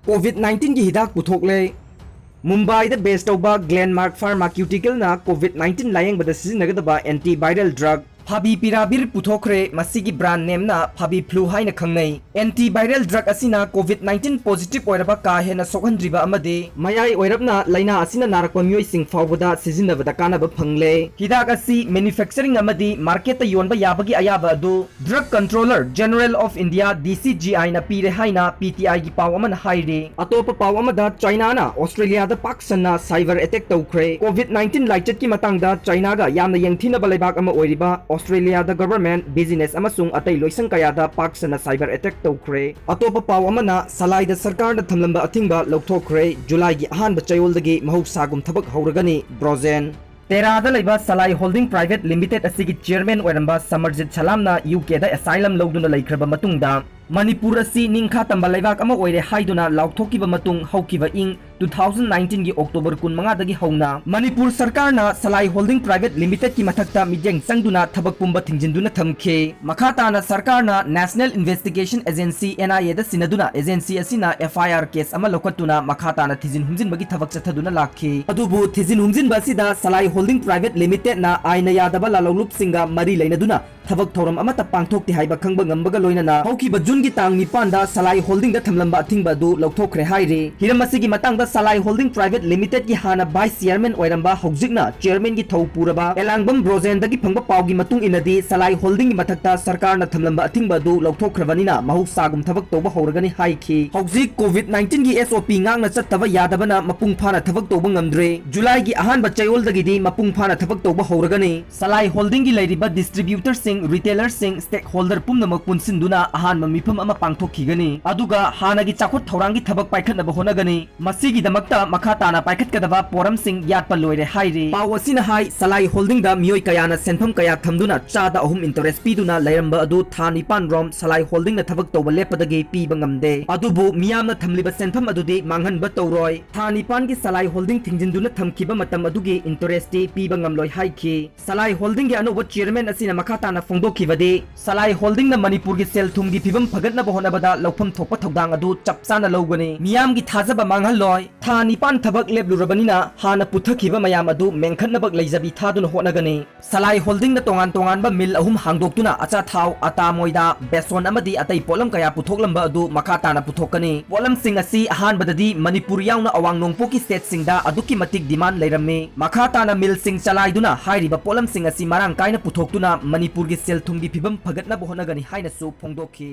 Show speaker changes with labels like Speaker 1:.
Speaker 1: COVID-19 gi Hidak Puthokle Mumbai da based over Glenmark Pharmaceutical na COVID-19 layang bada sizinagdaba antiviral drug Phabi Pirabir Puthokre masigi brand name na Phabi Flu haina khangnai antiviral drug asina COVID-19 positive oiraba ka hena sokhandriba amade mayai oirabna laina asina narakpa myoi sing fawbada sizinabada kanaba phangle hidak asi manufacturing amadi market ta yonba yabagi ayaba adu drug controller general of India C-19gi na pire haina PTI gi paw amana haire atopa paw amada China na Australia da paksana cyber attack tawkhre COVID-19 laichet ki matangda China ga yamna yengthina balaibak ama oiriba Australia the government business amasung atay loisang kayada paksana cyber attack tawkhre atopa paw amana Salaida Sarkar da Thamlamba Athingba Louthokhre July gi ahanba chayoldagi mahogsagum thabak hauragani brozen Terada laiba Salai Holding Private Limited asigi chairman oiramba Samarjit Chalamna UK da asylum lawduna laikhraba matungda Manipur asi ningkha tamba laibak ama oire haiduna lauthokiba matung haukiba ing 2019 gi October 15 dagi hauna Manipur Sarkar na Salai Holding Private Limited ki mathakta mijeng sangduna thabak pumba thingjinduna thamkhe makhata na Sarkar na National Investigation Agency NIA da sinaduna agency asina FIR case ama lokatuna makhata na thijin humjin bagi thabak chathaduna lakhe adubu thijin humjin basida Salai Holding Private Limited na aina yadaba lalolup singa mari leinaduna thabak thoram amata pangthokti haiba khangba ngambaga loinana haukiba June gi tang nipan da Salai Holding da Thamlamba Athingba du Louthokhre haire hiram asigi matang da Salai Holding Private Limited gi hana vice chairman oiramba hojikna chairman gi thopuraba elangbam brozen da gi phangba pawgi matung inadi Salai Holding gi mathakta sarkar na Thamlamba Athingba du Louthokhrabanina mahogsagum thabak toba horagani haiki hojik COVID-19 gi SOP ngangna chattaba yadabana mapung phana thabak toba ngamdre July gi ahanba chayol dagi di mapung phana thabak toba horagani Salai Holding gi lairiba distributor retailer sing stakeholder pumnamak punsinduna ahan mamifam ama pangthokhigani aduga hanagi chakot thaurangi thabak paikhatnaba honagani masigi damakta makhatana paikhatkadaba poram sing yatpa loire haire pawasina hai Salai Holding da miyoi kayana senpham kaya thamduna chada ahum interest piduna lairamba adu thanipan rom Salai Holding na thabak toba lepadagi piba ngamde adubu miyamna thamliba senpham adudi manghanba tawroi thanipan gi Salai Holding thingjinduna thamkiba matam adugi interest piba ngamloi haiki Salai Holding gi anuba chairman asina makhatana Fongdokibade Salai Holding na Manipur gi sel thumgi phibam phagatna bahonabada lawpham thokpa thogdang adu chapchana lawgani miyam gi thajaba manghalloi tha nipan thabak leblurabanina hana puthakhiba mayam adu mengkhatnabak leijabi thaduna honagani Salai Holding na tongan ba mil ahum hangdoktuna acha thaw ata moida beson amadi atai polam kaya puthoklamba adu makhatana puthokani polam sing asi ahan badadi Manipur yauna awang nongpoki state singda aduki matik demand leiramme makhatana mil sing chalaiduna hairiba polam sing asi marang kaina puthoktuna Manipur gi sel thumgi phibam phagatna bahonagani haina su phongdokhi